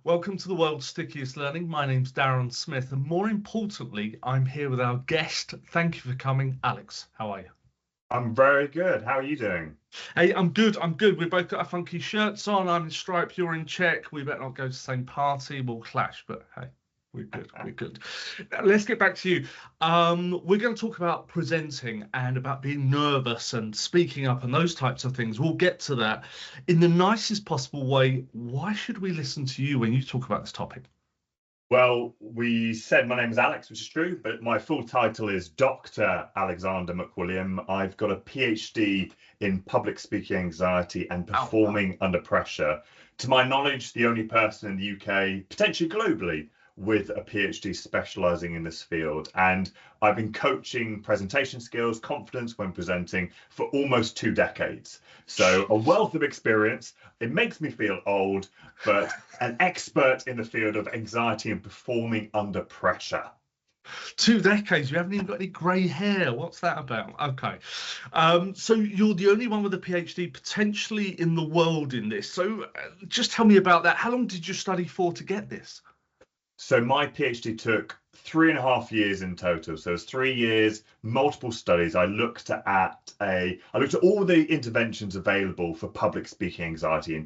Welcome to the world's stickiest learning. My name's Darren Smith, and more importantly, I'm here with our guest. Thank you for coming, Alex. How are you? I'm very good. How are you doing? Hey, I'm good. We've both got our funky shirts on. I'm in stripe, you're in check. We better not go to the same party. We'll clash, but hey, we're good. We're good. Now, let's get back to you. We're going to talk about presenting and about being nervous and speaking up and those types of things. We'll get to that in the nicest possible way. Why should we listen to you when you talk about this topic? Well, we said my name is Alex, which is true, but my full title is Dr. Alexander McWilliam. I've got a PhD in public speaking anxiety and performing under pressure. To my knowledge, the only person in the UK, potentially globally, with a PhD specializing in this field. And I've been coaching presentation skills, confidence when presenting for almost 2 decades. So a wealth of experience. It makes me feel old, but an expert in the field of anxiety and performing under pressure. 2 decades, you haven't even got any grey hair. What's that about? Okay. So you're the only one with a PhD potentially in the world in this. So just tell me about that. How long did you study for to get this? So my PhD took 3.5 years in total. So it's 3 years, multiple studies. I looked at all the interventions available for public speaking anxiety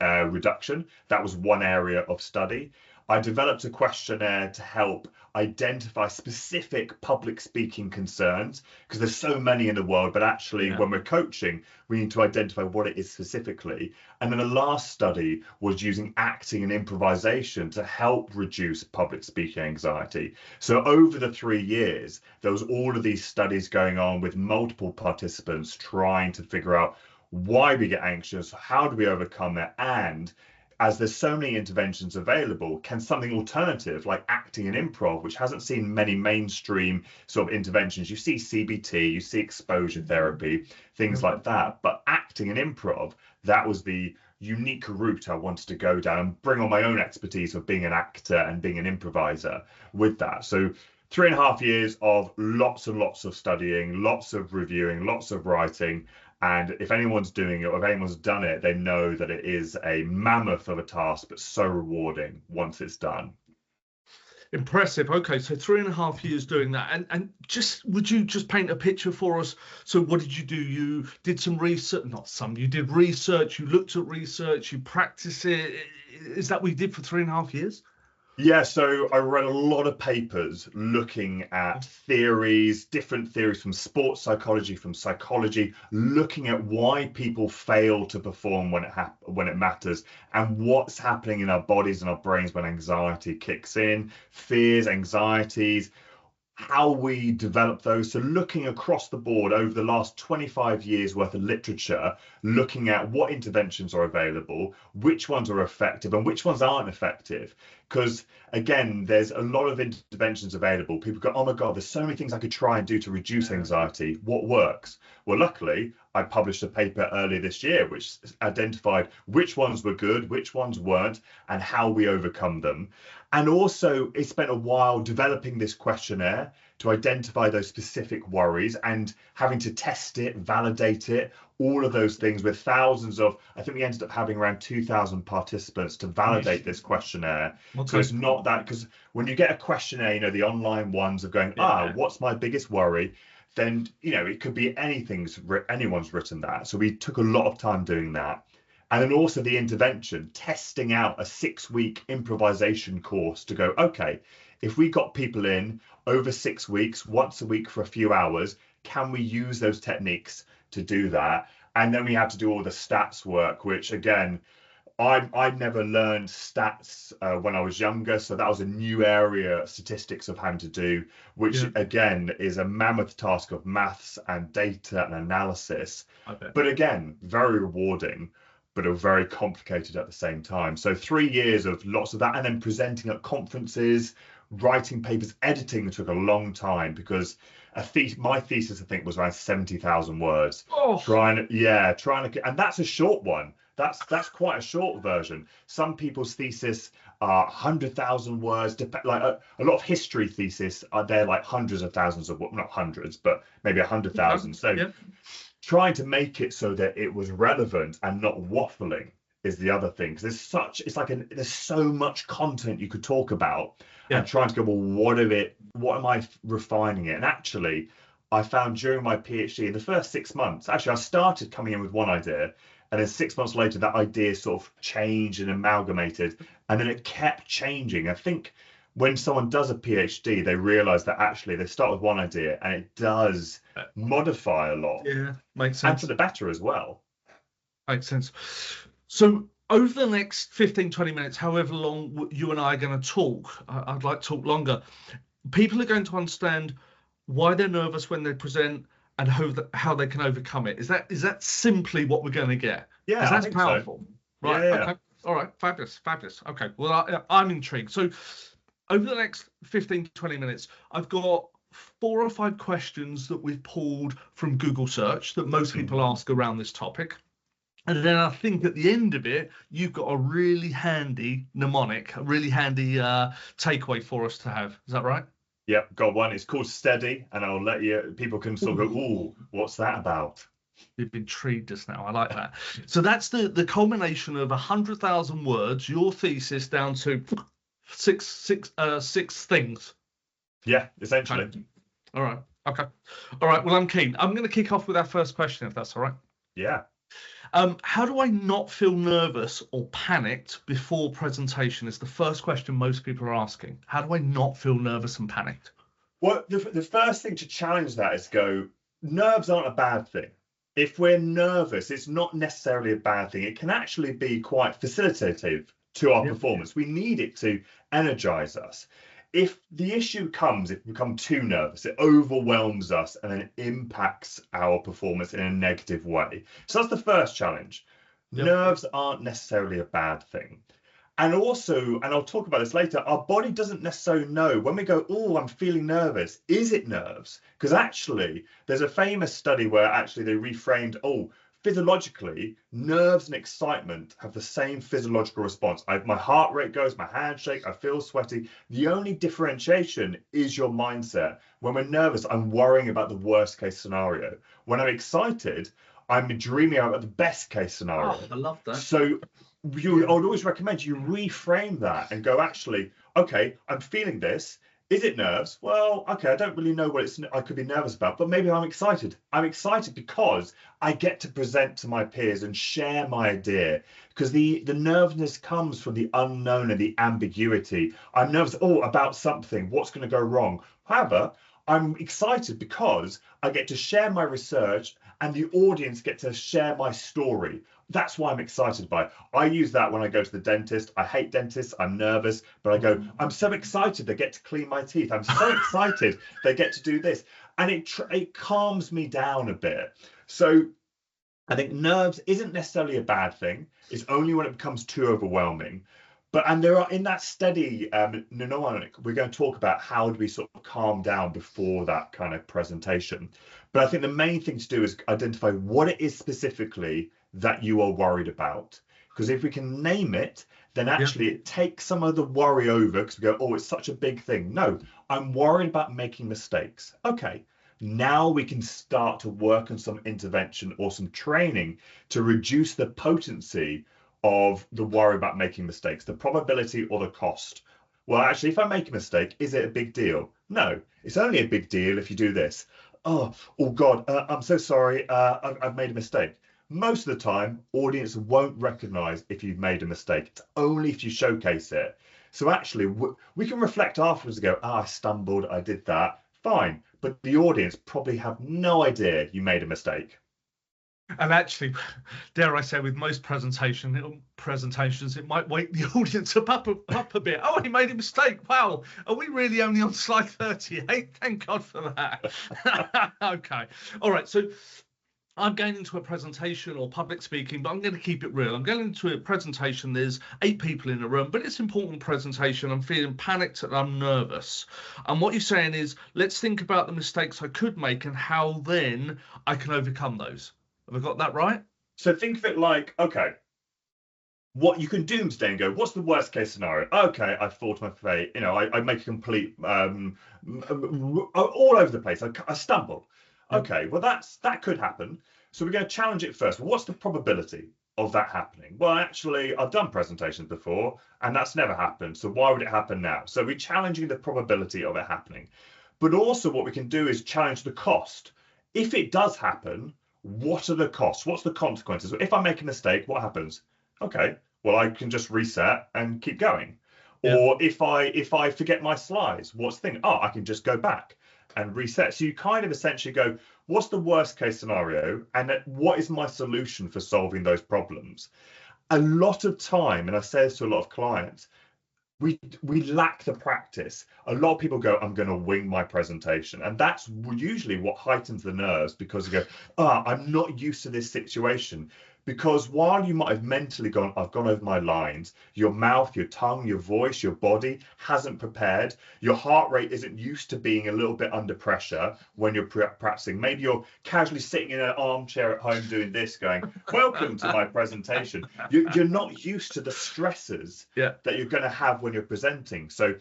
reduction. That was one area of study. I developed a questionnaire to help identify specific public speaking concerns, because there's so many in the world, but actually when we're coaching, we need to identify what it is specifically. And then the last study was using acting and improvisation to help reduce public speaking anxiety. So over the 3 years, there was all of these studies going on with multiple participants trying to figure out why we get anxious, how do we overcome it, and as there's so many interventions available, can something alternative like acting and improv, which hasn't seen many mainstream sort of interventions, you see CBT, you see exposure therapy, things like that, but acting and improv, that was the unique route I wanted to go down and bring on my own expertise of being an actor and being an improviser with that. So 3.5 years of lots and lots of studying, lots of reviewing, lots of writing. And if anyone's doing it, or if anyone's done it, they know that it is a mammoth of a task, but so rewarding once it's done. Impressive. Okay, so 3.5 years doing that. And just, would you just paint a picture for us? So what did you do? You did some research, you did research, you looked at research, you practiced it. Is that what you did for 3.5 years? Yeah, so I read a lot of papers looking at theories, different theories from sports psychology, from psychology, looking at why people fail to perform when it matters, and what's happening in our bodies and our brains when anxiety kicks in, fears, anxieties, how we develop those. So looking across the board over the last 25 years worth of literature, looking at what interventions are available, which ones are effective and which ones aren't effective. Because again, there's a lot of interventions available. People go, oh my God, there's so many things I could try and do to reduce anxiety. What works? Well, luckily, I published a paper earlier this year which identified which ones were good, which ones weren't, and how we overcome them. And also, it spent a while developing this questionnaire to identify those specific worries and having to test it, validate it, all of those things with thousands of, I think we ended up having around 2,000 participants to validate this questionnaire. Okay. So it's not that, because when you get a questionnaire, you know, the online ones are going, what's my biggest worry? Then, you know, it could be anyone's written that. So we took a lot of time doing that. And then also the intervention, testing out a 6-week improvisation course to go, okay, if we got people in over 6 weeks, once a week for a few hours, can we use those techniques to do that? And then we had to do all the stats work, which again, I'd never learned stats when I was younger. So that was a new area, statistics of having to do, which again is a mammoth task of maths and data and analysis. But again, very rewarding, but are very complicated at the same time. So 3 years of lots of that, and then presenting at conferences, writing papers, editing took a long time, because my thesis I think was around 70,000 words. Trying to, and that's a short one. That's quite a short version. Some people's thesis are 100,000 words. Like a lot of history thesis they're like hundreds of thousands of, not hundreds, but maybe 100,000. So trying to make it so that it was relevant and not waffling is the other thing, because there's so much content you could talk about, and trying to go, well, what am I refining it? And actually, I found during my PhD in the first 6 months, actually, I started coming in with one idea, and then 6 months later, that idea sort of changed and amalgamated, and then it kept changing. I think when someone does a PhD, they realize that actually they start with one idea and it does modify a lot. Yeah, makes sense. And for the better as well. Makes sense. So over the next 15, 20 minutes, however long you and I are going to talk, I'd like to talk longer. People are going to understand why they're nervous when they present and how they can overcome it. Is that simply what we're going to get? Yeah, that's I think powerful. So. Right. Yeah. Okay. All right. Fabulous. Okay. Well, I'm intrigued. So over the next 15 20 minutes, I've got 4 or 5 questions that we've pulled from Google search that most people ask around this topic. And then I think at the end of it, you've got a really handy mnemonic, a really handy takeaway for us to have. Is that right? Yep, got one. It's called STEADY, and I'll let people can sort of go, ooh, what's that about? You've intrigued us now. I like that. So that's the culmination of 100,000 words, your thesis down to six things. Yeah, essentially. Okay. All right. Okay. All right. Well, I'm keen. I'm going to kick off with our first question, if that's all right. Yeah. How do I not feel nervous or panicked before presentation is the first question most people are asking. How do I not feel nervous and panicked? Well, the first thing to challenge that is nerves aren't a bad thing. If we're nervous, it's not necessarily a bad thing. It can actually be quite facilitative to our performance. We need it to energize us. If the issue comes, if we become too nervous, it overwhelms us and then impacts our performance in a negative way. So that's the first challenge. Nerves aren't necessarily a bad thing. And also, and I'll talk about this later, our body doesn't necessarily know when we go, oh, I'm feeling nervous. Is it nerves? Because actually, there's a famous study where actually they reframed, physiologically, nerves and excitement have the same physiological response. My heart rate goes, my hands shake, I feel sweaty. The only differentiation is your mindset. When we're nervous, I'm worrying about the worst case scenario. When I'm excited, I'm dreaming about the best case scenario. Oh, I love that. So I would always recommend you reframe that and go, actually, okay, I'm feeling this. Is it nerves? Well, okay, I don't really know what I could be nervous about, but maybe I'm excited. I'm excited because I get to present to my peers and share my idea, because the nervousness comes from the unknown and the ambiguity. I'm nervous, about something, what's going to go wrong? However, I'm excited because I get to share my research and the audience get to share my story. That's why I'm excited by it. I use that when I go to the dentist. I hate dentists. I'm nervous, but I go, I'm so excited they get to clean my teeth. I'm so excited they get to do this. And it calms me down a bit. So I think nerves isn't necessarily a bad thing. It's only when it becomes too overwhelming. And there are, in that STEADY mnemonic, we're going to talk about how do we sort of calm down before that kind of presentation. But I think the main thing to do is identify what it is specifically that you are worried about. Because if we can name it, then actually it takes some of the worry over, because we go, it's such a big thing. No, I'm worried about making mistakes. Okay, now we can start to work on some intervention or some training to reduce the potency of the worry about making mistakes, the probability or the cost. Well, actually, if I make a mistake, is it a big deal? No, it's only a big deal if you do this. Oh God, I'm so sorry, I've made a mistake. Most of the time, audience won't recognize if you've made a mistake. It's only if you showcase it. So actually, we can reflect afterwards and go, I stumbled, I did that, fine. But the audience probably have no idea you made a mistake. And actually, dare I say, with most presentations, it might wake the audience up a bit. Oh, he made a mistake. Wow, are we really only on slide 38? Thank God for that. Okay. All right. So I'm going into a presentation or public speaking, but I'm going to keep it real. I'm going into a presentation. There's 8 people in the room, but it's an important presentation. I'm feeling panicked and I'm nervous. And what you're saying is, let's think about the mistakes I could make and how then I can overcome those. Have I got that right? So think of it like, okay, what you can do today and go, what's the worst case scenario? Okay, I fall to my fate. I make a complete, all over the place. I stumbled. Okay, well, that could happen. So we're going to challenge it first. What's the probability of that happening? Well, actually, I've done presentations before and that's never happened. So why would it happen now? So we're challenging the probability of it happening. But also what we can do is challenge the cost. If it does happen, what are the costs? What's the consequences? If I make a mistake, what happens? Okay, well, I can just reset and keep going. Yeah. Or if I forget my slides, what's the thing? Oh, I can just go back and reset. So you kind of essentially go, what's the worst case scenario? And what is my solution for solving those problems? A lot of time, and I say this to a lot of clients, we lack the practice. A lot of people go, I'm going to wing my presentation. And that's usually what heightens the nerves, because you go, I'm not used to this situation. Because while you might have mentally gone, I've gone over my lines, your mouth, your tongue, your voice, your body hasn't prepared. Your heart rate isn't used to being a little bit under pressure when you're practicing. Maybe you're casually sitting in an armchair at home doing this, going, welcome to my presentation. You're not used to the stresses that you're going to have when you're presenting. So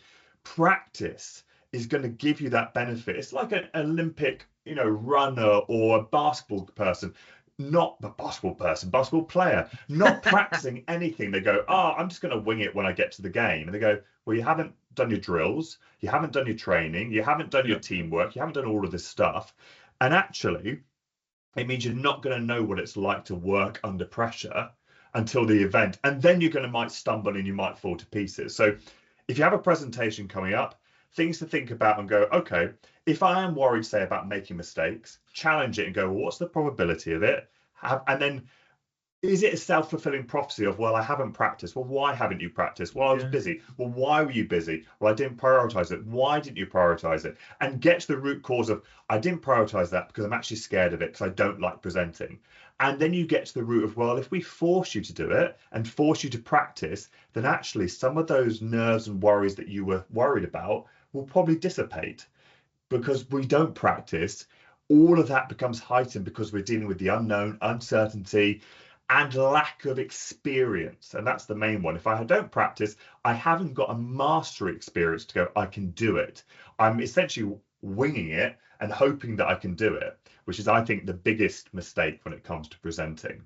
practice is going to give you that benefit. It's like an Olympic, runner or a basketball person. Not a basketball player, not practicing anything. They go, I'm just going to wing it when I get to the game. And they go, well, you haven't done your drills, you haven't done your training, you haven't done your teamwork, you haven't done all of this stuff. And actually, it means you're not going to know what it's like to work under pressure until the event. And then you're might stumble and you might fall to pieces. So if you have a presentation coming up, things to think about and go, okay, if I am worried, say, about making mistakes, challenge it and go, well, what's the probability of it? And then, is it a self-fulfilling prophecy of, well, I haven't practiced? Well, why haven't you practiced? Well, I was busy. Well, why were you busy? Well, I didn't prioritize it. Why didn't you prioritize it? And get to the root cause of, I didn't prioritize that because I'm actually scared of it, because I don't like presenting. And then you get to the root of, well, if we force you to do it and force you to practice, then actually some of those nerves and worries that you were worried about will probably dissipate. Because we don't practice, all of that becomes heightened because we're dealing with the unknown, uncertainty, and lack of experience. And that's the main one. If I don't practice, I haven't got a mastery experience to go, I can do it. I'm essentially winging it and hoping that I can do it, which is, I think, the biggest mistake when it comes to presenting.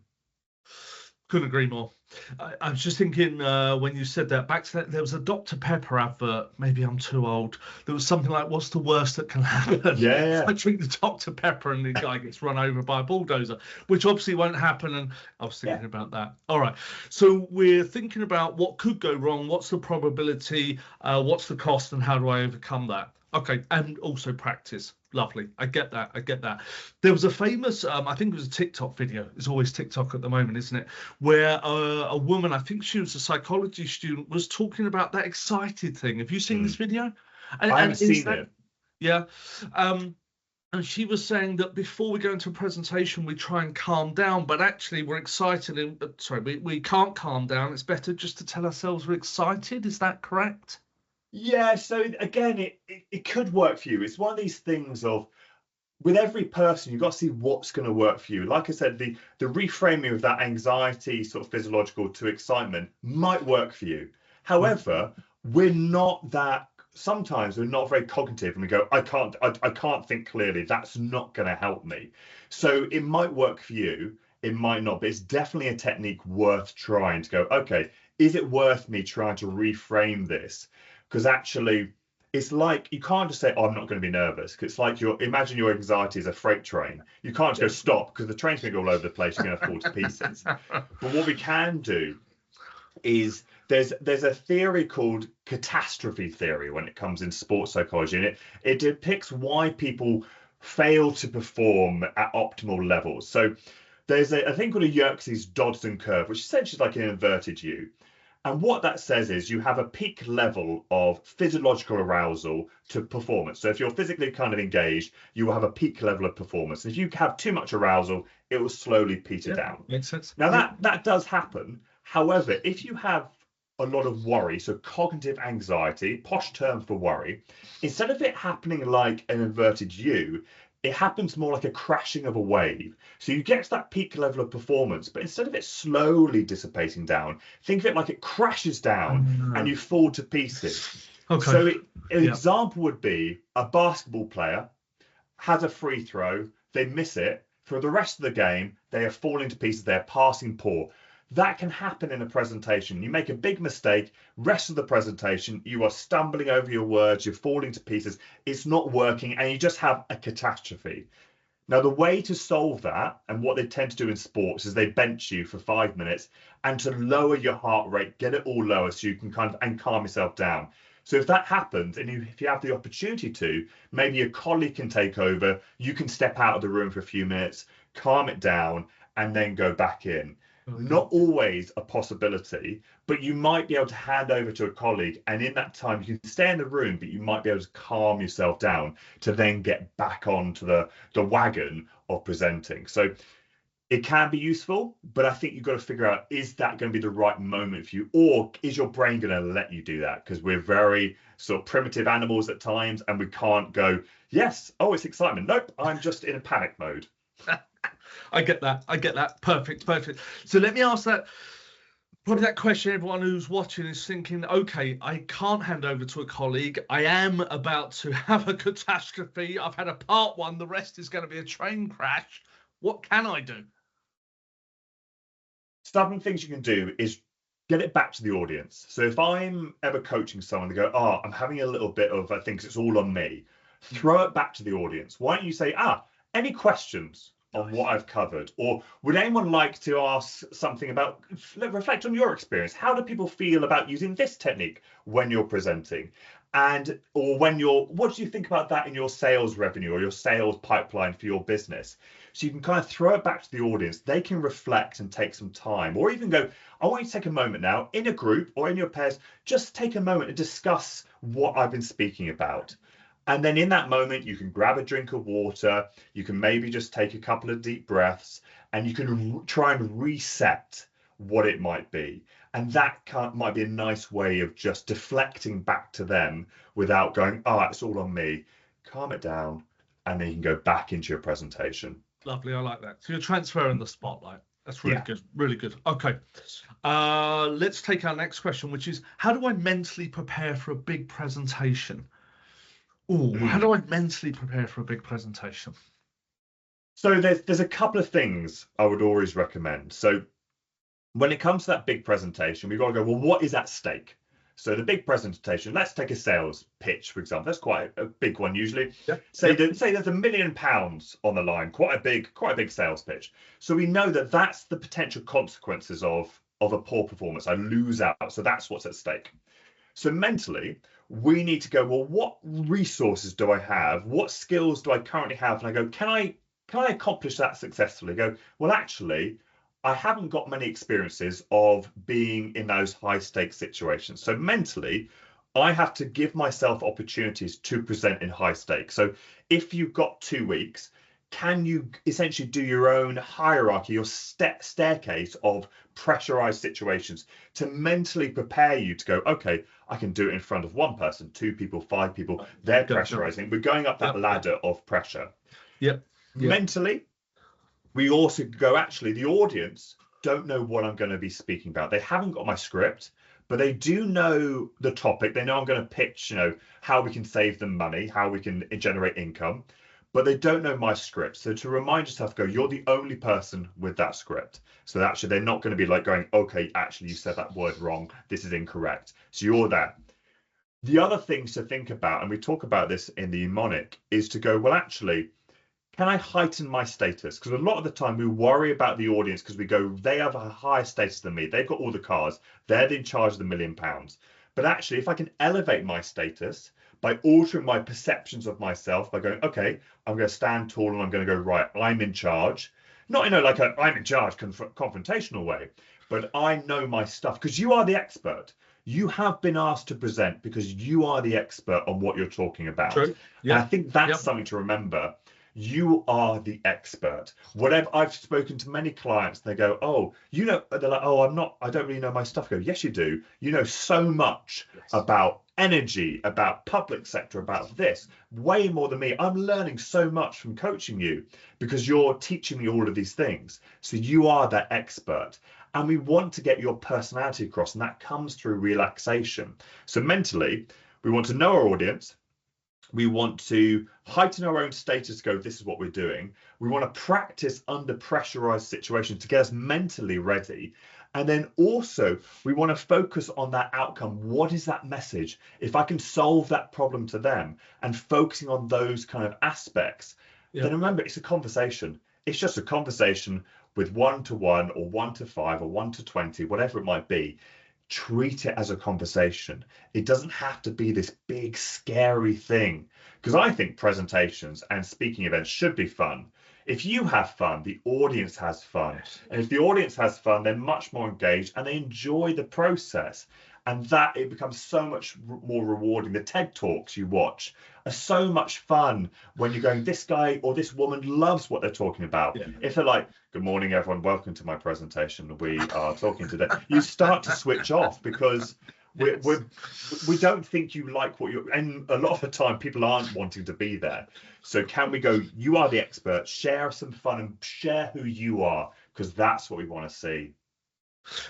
Couldn't agree more. I was just thinking when you said that, back to that, there was a Dr. Pepper advert. Maybe I'm too old. There was something like, what's the worst that can happen? Yeah. I drink the Dr. Pepper and the guy gets run over by a bulldozer, which obviously won't happen. And I was thinking about that. All right. So we're thinking about what could go wrong. What's the probability? What's the cost? And how do I overcome that? Okay. And also practice. Lovely. I get that. There was a famous, I think it was a TikTok video. It's always TikTok at the moment, isn't it? Where a woman, I think she was a psychology student, was talking about that excited thing. Have you seen this video? I haven't seen it. Yeah. And she was saying that before we go into a presentation, we try and calm down, but actually we're excited. We can't calm down. It's better just to tell ourselves we're excited. Is that correct? Yeah, so again, it could work for you. It's one of these things of, with every person, you've got to see what's going to work for you. Like I said, the reframing of that anxiety, sort of physiological, to excitement might work for you. However, sometimes we're not very cognitive and we go, I can't think clearly. That's not going to help me. So it might work for you. It might not, but it's definitely a technique worth trying to go, okay, is it worth me trying to reframe this? Because actually, it's like, you can't just say, I'm not going to be nervous. Because it's like, imagine your anxiety is a freight train. You can't just go stop, because the train's going to go all over the place. You're going to fall to pieces. But what we can do is, there's a theory called catastrophe theory when it comes in sports psychology. And it depicts why people fail to perform at optimal levels. So there's a thing called a Yerkes-Dodson curve, which essentially is like an inverted U. And what that says is you have a peak level of physiological arousal to performance. So if you're physically kind of engaged, you will have a peak level of performance. And if you have too much arousal, it will slowly peter down. Makes sense. Now that does happen. However, if you have a lot of worry, so cognitive anxiety, posh term for worry, instead of it happening like an inverted U, it happens more like a crashing of a wave. So you get to that peak level of performance, but instead of it slowly dissipating down, think of it like it crashes down and you fall to pieces. Okay. So an example would be a basketball player has a free throw, they miss it. For the rest of the game, they are falling to pieces, they're passing poor. That can happen in a presentation. You make a big mistake, rest of the presentation, you are stumbling over your words, you're falling to pieces, it's not working, and you just have a catastrophe. Now, the way to solve that, and what they tend to do in sports, is they bench you for 5 minutes and to lower your heart rate, get it all lower so you can and calm yourself down. So if that happens, and if you have the opportunity to, maybe a colleague can take over, you can step out of the room for a few minutes, calm it down, and then go back in. Not always a possibility, but you might be able to hand over to a colleague, and in that time you can stay in the room, but you might be able to calm yourself down to then get back onto the wagon of presenting. So it can be useful, but I think you've got to figure out, is that going to be the right moment for you, or is your brain going to let you do that? Because we're very sort of primitive animals at times, and we can't go, yes, oh, it's excitement. Nope, I'm just in a panic mode. I get that. Perfect. So let me ask that. Probably that question everyone who's watching is thinking, okay, I can't hand over to a colleague. I am about to have a catastrophe. I've had a part one. The rest is going to be a train crash. What can I do? Some things you can do is get it back to the audience. So if I'm ever coaching someone, they go, oh, I'm having a little bit of, I think it's all on me. Throw it back to the audience. Why don't you say, any questions on what I've covered? Or would anyone like to ask something about, reflect on your experience? How do people feel about using this technique when you're presenting? Or what do you think about that in your sales revenue or your sales pipeline for your business? So you can kind of throw it back to the audience. They can reflect and take some time, or even go, I want you to take a moment now in a group or in your pairs, just take a moment and discuss what I've been speaking about. And then in that moment, you can grab a drink of water, you can maybe just take a couple of deep breaths, and you can try and reset what it might be. And that might be a nice way of just deflecting back to them without going, it's all on me. Calm it down, and then you can go back into your presentation. Lovely, I like that. So you're transferring the spotlight. That's really good, really good. Okay, let's take our next question, which is, how do I mentally prepare for a big presentation? How do I mentally prepare for a big presentation? So there's a couple of things I would always recommend. So when it comes to that big presentation, we've got to go, well, what is at stake? So the big presentation, let's take a sales pitch, for example. That's quite a big one usually. Say there's £1 million on the line, quite a big sales pitch. So we know that that's the potential consequences of a poor performance. I lose out. So that's what's at stake. So mentally, we need to go, well, what resources do I have? What skills do I currently have? And I go, can I accomplish that successfully? Go, well, actually, I haven't got many experiences of being in those high stakes situations. So mentally, I have to give myself opportunities to present in high stakes. So if you've got 2 weeks, can you essentially do your own hierarchy or staircase of pressurized situations to mentally prepare you to go, okay, I can do it in front of 1 person, 2 people, 5 people. They're pressurizing. We're going up that ladder of pressure. Mentally, we also go, actually, the audience don't know what I'm going to be speaking about. They haven't got my script, but they do know the topic. They know I'm going to pitch, how we can save them money, how we can generate income, but they don't know my script. So to remind yourself, go, you're the only person with that script. So actually, they're not going to be like going, okay, actually, you said that word wrong. This is incorrect. So you're there. The other things to think about, and we talk about this in the mnemonic, is to go, well, actually, can I heighten my status? Because a lot of the time we worry about the audience because we go, they have a higher status than me. They've got all the cars. They're in charge of the £1 million. But actually, if I can elevate my status by altering my perceptions of myself, by going, okay, I'm going to stand tall and I'm going to go, right, I'm in charge. Not in like a I'm in charge confrontational way, but I know my stuff because you are the expert. You have been asked to present because you are the expert on what you're talking about. True. And I think that's something to remember. You are the expert. Whatever, I've spoken to many clients, they go, they're like, I don't really know my stuff. I go, yes, you do. You know so much about energy, about public sector, about this, way more than me. I'm learning so much from coaching you because you're teaching me all of these things. So you are that expert. And we want to get your personality across, and that comes through relaxation. So mentally, we want to know our audience. We want to heighten our own status, go, this is what we're doing. We want to practice under pressurized situations to get us mentally ready. And then also we want to focus on that outcome. What is that message? If I can solve that problem to them and focusing on those kind of aspects, then remember, it's a conversation. It's just a conversation with 1-to-1 or 1-to-5 or 1-to-20, whatever it might be. Treat it as a conversation. It doesn't have to be this big, scary thing. Because I think presentations and speaking events should be fun. If you have fun, the audience has fun. And if the audience has fun, they're much more engaged and they enjoy the process. And that it becomes so much more rewarding. The TED Talks you watch are so much fun when you're going, this guy or this woman loves what they're talking about. If they're like, good morning, everyone, welcome to my presentation. We are talking today. You start to switch off because we don't think you like what you're, and a lot of the time people aren't wanting to be there. So can we go, you are the expert, share some fun and share who you are, because that's what we want to see.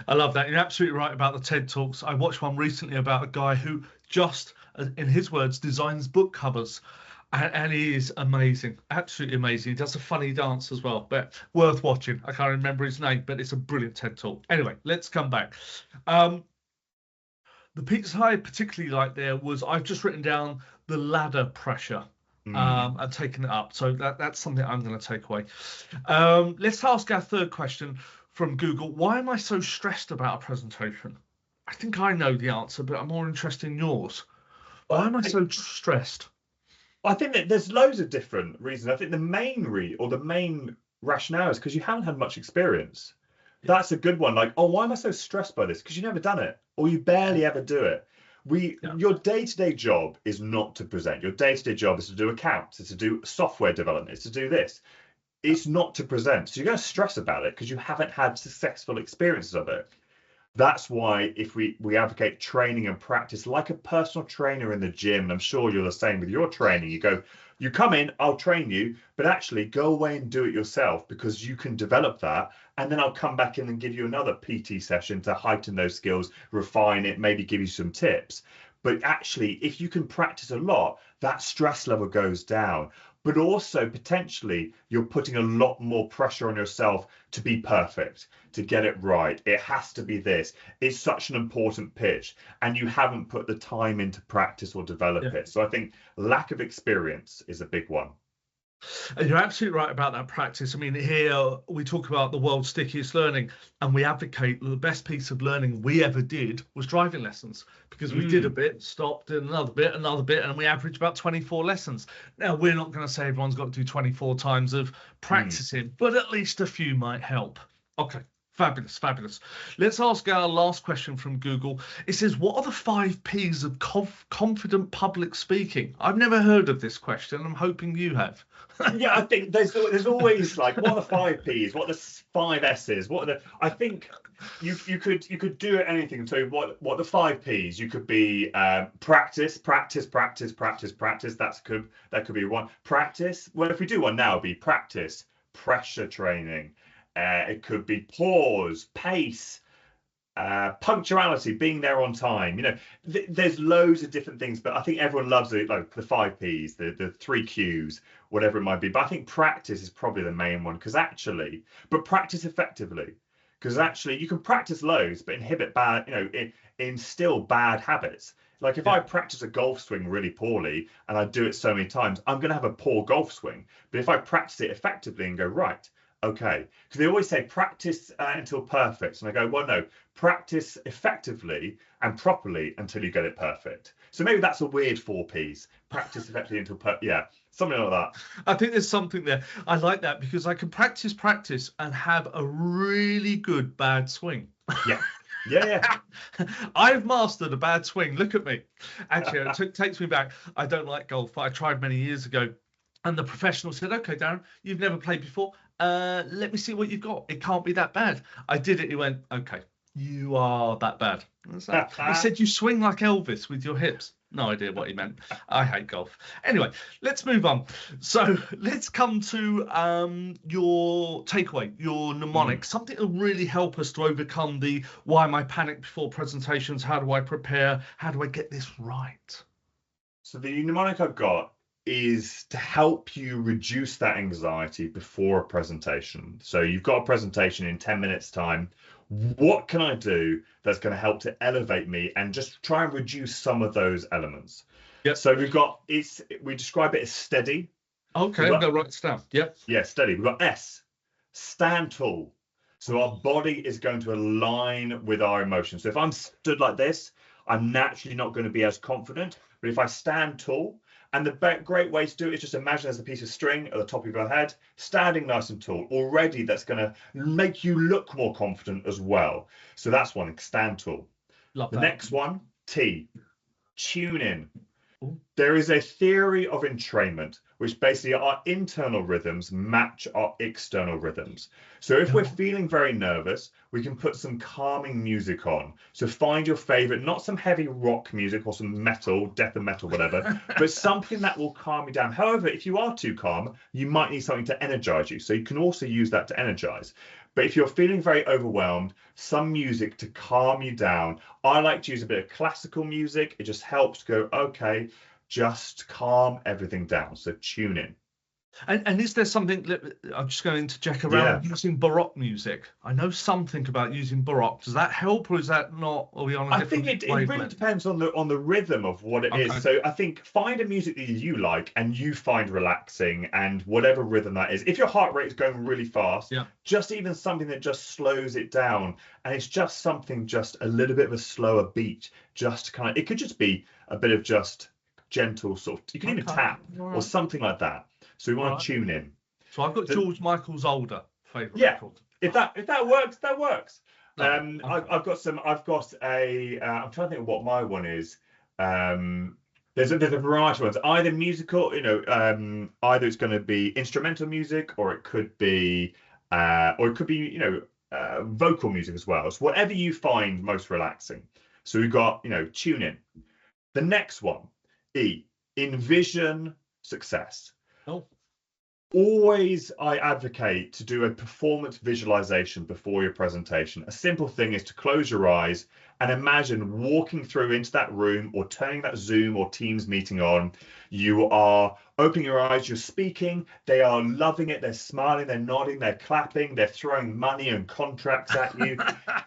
I love that. You're absolutely right about the TED Talks. I watched one recently about a guy who just, in his words, designs book covers. And he is amazing, absolutely amazing. He does a funny dance as well, but worth watching. I can't remember his name, but it's a brilliant TED Talk. Anyway, let's come back. The piece I particularly like there was, I've just written down the ladder pressure. And taking it up. So that's something I'm going to take away. Let's ask our third question from Google. Why am I so stressed about a presentation? I think I know the answer, but I'm more interested in yours. Why am I so stressed? I think that there's loads of different reasons. I think the main rationale is because you haven't had much experience. That's a good one. Like, oh, why am I so stressed by this? Because you've never done it, or you barely ever do it. Your day-to-day job is not to present. Your day-to-day job is to do accounts, it's to do software development, it's to do this. It's not to present. So you're going to stress about it because you haven't had successful experiences of it. That's why if we advocate training and practice like a personal trainer in the gym, and I'm sure you're the same with your training, you go, you come in, I'll train you, but actually go away and do it yourself because you can develop that. And then I'll come back in and give you another PT session to heighten those skills, refine it, maybe give you some tips. But actually, if you can practice a lot, that stress level goes down. But also potentially you're putting a lot more pressure on yourself to be perfect, to get it right. It has to be this. It's such an important pitch and you haven't put the time into practice or develop it. So I think lack of experience is a big one. And you're absolutely right about that practice. I mean, here we talk about the world's stickiest learning, and we advocate that the best piece of learning we ever did was driving lessons, because we did a bit, stopped, did another bit, and we averaged about 24 lessons. Now, we're not going to say everyone's got to do 24 times of practicing, but at least a few might help. Okay. Fabulous, fabulous. Let's ask our last question from Google. It says, what are the 5 Ps of confident public speaking? I've never heard of this question. I'm hoping you have. Yeah, I think there's always like, what are the 5 Ps? What are the 5 S's? What are the? I think you could do anything. So what the 5 Ps? You could be practice. That could be one. Practice. Well, if we do one now, it'd be practice, pressure training. It could be pause, pace, punctuality, being there on time. You know, there's loads of different things, but I think everyone loves it, like the 5 Ps, the 3 Qs, whatever it might be. But I think practice is probably the main one, but practice effectively, because actually you can practice loads, but inhibit bad, instill bad habits. Like if I practice a golf swing really poorly and I do it so many times, I'm going to have a poor golf swing. But if I practice it effectively and go, right, okay, because they always say practice until perfect. And I go, well, no, practice effectively and properly until you get it perfect. So maybe that's a weird 4 Ps. Practice effectively until perfect. Yeah, something like that. I think there's something there. I like that because I can practice and have a really good bad swing. Yeah. I've mastered a bad swing. Look at me. Actually, it takes me back. I don't like golf, but I tried many years ago. And the professional said, okay, Darren, you've never played before. Let me see what you've got. It can't be that bad. I did it. He went, okay, you are that bad. He said, you swing like Elvis with your hips. No idea what he meant. I hate golf. Anyway, let's move on. So let's come to your takeaway, your mnemonic, something that will really help us to overcome the why am I panicked before presentations? How do I prepare? How do I get this right? So the mnemonic I've got is to help you reduce that anxiety before a presentation. So you've got a presentation in 10 minutes time. What can I do that's going to help to elevate me and just try and reduce some of those elements? Yep. So we describe it as steady. Okay, I'm going to write this down. Yep. Yeah, steady. We've got S, stand tall. So our body is going to align with our emotions. So if I'm stood like this, I'm naturally not going to be as confident. But if I stand tall, and the great way to do it is just imagine there's a piece of string at the top of your head, standing nice and tall. Already that's going to make you look more confident as well. So that's one, stand tall. Love The that. next one, T, tune in. Ooh. There is a theory of entrainment, which basically our internal rhythms match our external rhythms. So if we're feeling very nervous, we can put some calming music on. So find your favorite, not some heavy rock music or some metal, death and metal, whatever, but something that will calm you down. However, if you are too calm, you might need something to energize you. So you can also use that to energize. But if you're feeling very overwhelmed, some music to calm you down. I like to use a bit of classical music. It just helps go, okay, just calm everything down. So tune in. And is there something that I'm just going to check around using Baroque music? I know something about using Baroque. Does that help, or is that not? Are we on a different I think it really depends on the rhythm of what it is. So I think find a music that you like and you find relaxing, and whatever rhythm that is. If your heart rate is going really fast, just even something that just slows it down, and it's just something just a little bit of a slower beat, just kind of, it could just be a bit of just gentle sort of, you can even tap or something like that. So we want to tune in. So I've got George Michael's Older favourite record. If that works, that works. I've got a I'm trying to think of what my one is. There's a variety of ones. Either musical, either it's going to be instrumental music, or it could be vocal music as well. So whatever you find most relaxing. So we've got, tune in. The next one, E, envision success. Always, I advocate to do a performance visualization before your presentation. A simple thing is to close your eyes and imagine walking through into that room or turning that Zoom or Teams meeting on. You are opening your eyes, you're speaking, they are loving it, they're smiling, they're nodding, they're clapping, they're throwing money and contracts at you.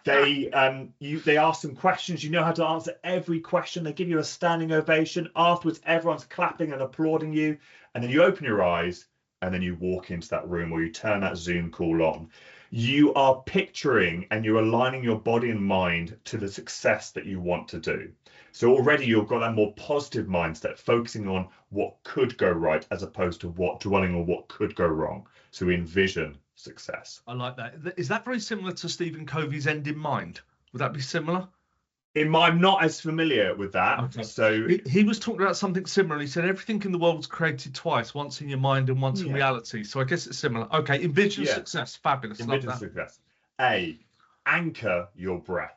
They ask some questions, you know how to answer every question, they give you a standing ovation. Afterwards, everyone's clapping and applauding you, and then you open your eyes and then you walk into that room or you turn that Zoom call on. You are picturing and you're aligning your body and mind to the success that you want to do. So already you've got that more positive mindset, focusing on what could go right as opposed to dwelling on what could go wrong. So we envision success. I like that. Is that very similar to Stephen Covey's End in Mind? Would that be similar? I'm not as familiar with that. Okay. So he was talking about something similar. He said everything in the world's created twice, once in your mind and once in reality. So I guess it's similar. Okay, envision success. Fabulous. Envision success. A, anchor your breath.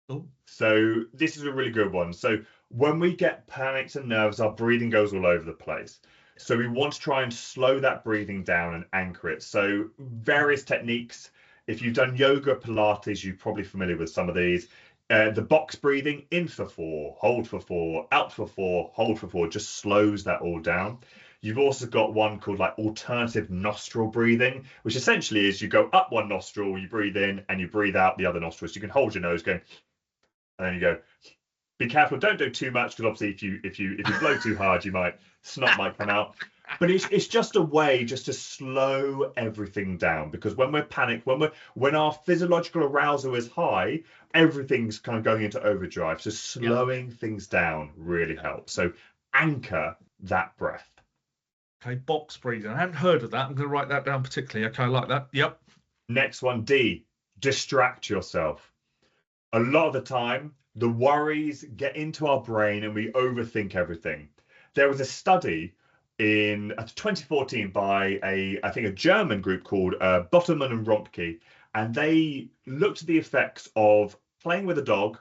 Oh. So this is a really good one. So when we get panicked and nervous, our breathing goes all over the place. So we want to try and slow that breathing down and anchor it. So various techniques. If you've done yoga, Pilates, you're probably familiar with some of these. The box breathing, in for 4, hold for 4, out for 4, hold for 4, just slows that all down. You've also got one called like alternative nostril breathing, which essentially is you go up one nostril, you breathe in, and you breathe out the other nostril. So you can hold your nose going, and then you go. Be careful, don't do too much, because obviously if you blow too hard, snot might come out. But it's just a way just to slow everything down, because when we're panicked, when our physiological arousal is high, everything's kind of going into overdrive. So slowing things down really helps. So anchor that breath. Okay, box breathing. I hadn't heard of that. I'm going to write that down particularly. Okay, I like that. Yep. Next one, D, distract yourself. A lot of the time, the worries get into our brain and we overthink everything. There was a study in 2014 by I think a German group called Botterman and Rompke, and they looked at the effects of playing with a dog,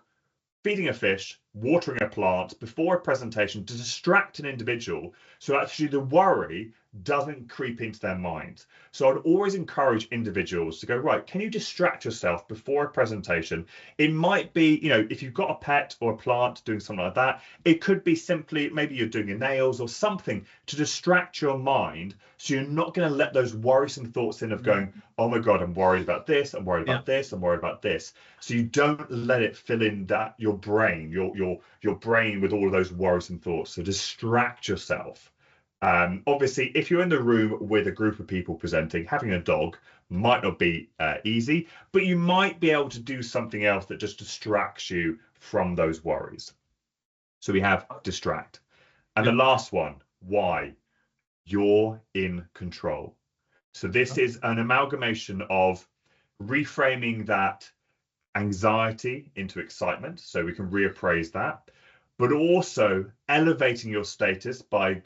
feeding a fish, watering a plant before a presentation to distract an individual. So actually the worry doesn't creep into their mind. So I'd always encourage individuals to go, right, can you distract yourself before a presentation? It might be, if you've got a pet or a plant doing something like that, it could be simply maybe you're doing your nails or something to distract your mind, so you're not going to let those worrisome thoughts in of going, oh my God, I'm worried about this, I'm worried about this, I'm worried about this. So you don't let it fill in that your brain, your brain with all of those worrisome thoughts. So distract yourself. Obviously, if you're in the room with a group of people presenting, having a dog might not be easy, but you might be able to do something else that just distracts you from those worries. So we have distract. And the last one, why? You're in control. So this is an amalgamation of reframing that anxiety into excitement, so we can reappraise that, but also elevating your status by,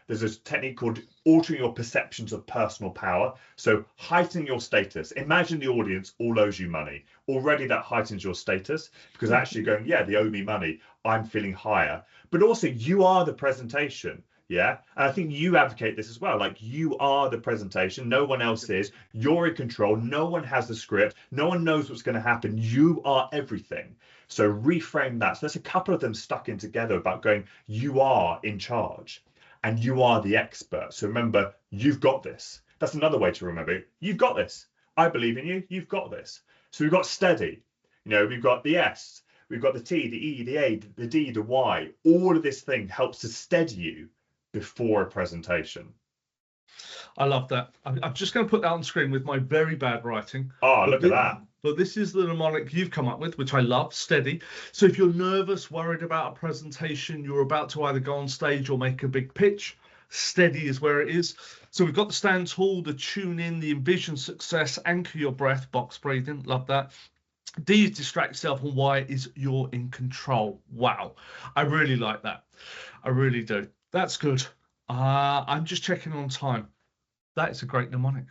there's a technique called altering your perceptions of personal power. So heightening your status. Imagine the audience all owes you money. Already that heightens your status, because actually going, yeah, they owe me money, I'm feeling higher. But also you are the presentation. Yeah. And I think you advocate this as well. Like, you are the presentation. No one else is. You're in control. No one has the script. No one knows what's going to happen. You are everything. So reframe that. So there's a couple of them stuck in together about going, you are in charge and you are the expert. So remember, you've got this. That's another way to remember it. You've got this. I believe in you. You've got this. So we've got steady. We've got the S. We've got the T, the E, the A, the D, the Y. All of this thing helps to steady you before a presentation. I love that. I'm just going to put that on screen with my very bad writing. Oh, look at that. But this is the mnemonic you've come up with, which I love, steady. So if you're nervous, worried about a presentation, you're about to either go on stage or make a big pitch, steady is where it is. So we've got the stand tall, the tune in, the envision success, anchor your breath, box breathing, love that. D is distract yourself, and Y is you're in control. Wow, I really like that. I really do. That's good. I'm just checking on time. That is a great mnemonic.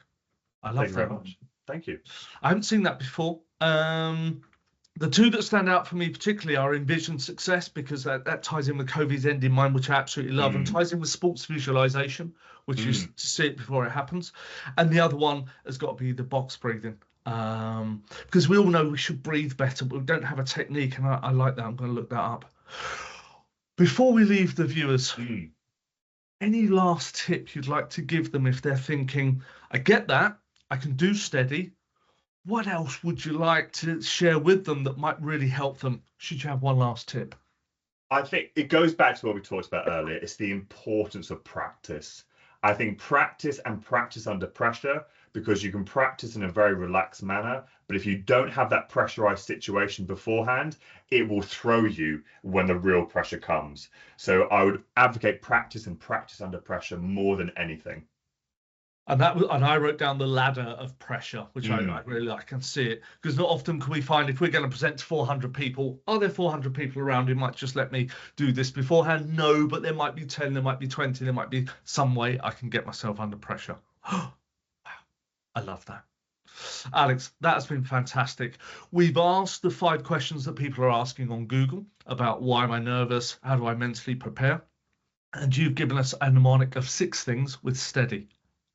I love that. Thank you very much. Thank you. I haven't seen that before. The two that stand out for me particularly are envision success, because that ties in with COVID's end in mind, which I absolutely love, and ties in with sports visualization, which is to see it before it happens. And the other one has got to be the box breathing. Because we all know we should breathe better, but we don't have a technique, and I like that. I'm going to look that up. Before we leave the viewers, any last tip you'd like to give them if they're thinking, I get that, I can do steady. What else would you like to share with them that might really help them? Should you have one last tip? I think it goes back to what we talked about earlier. It's the importance of practice. I think practice and practice under pressure, because you can practice in a very relaxed manner, but if you don't have that pressurized situation beforehand, it will throw you when the real pressure comes. So I would advocate practice and practice under pressure more than anything. And I wrote down the ladder of pressure, which I really like. I can see it, because not often can we find, if we're going to present to 400 people, are there 400 people around who might just let me do this beforehand? No, but there might be 10, there might be 20, there might be some way I can get myself under pressure. Wow, I love that. Alex, that has been fantastic. We've asked the 5 questions that people are asking on Google about why am I nervous, how do I mentally prepare? And you've given us a mnemonic of 6 things with steady.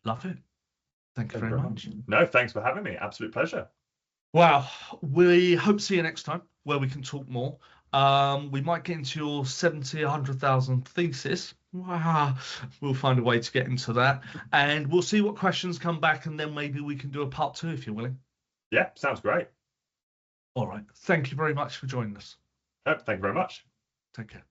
Love it. Thank you very much. No, thanks for having me. Absolute pleasure. Wow. We hope to see you next time, where we can talk more. We might get into your 70, 100,000 thesis. Wow. We'll find a way to get into that. And we'll see what questions come back, and then maybe we can do a part 2 if you're willing. Yeah, sounds great. All right. Thank you very much for joining us. Thank you very much. Take care.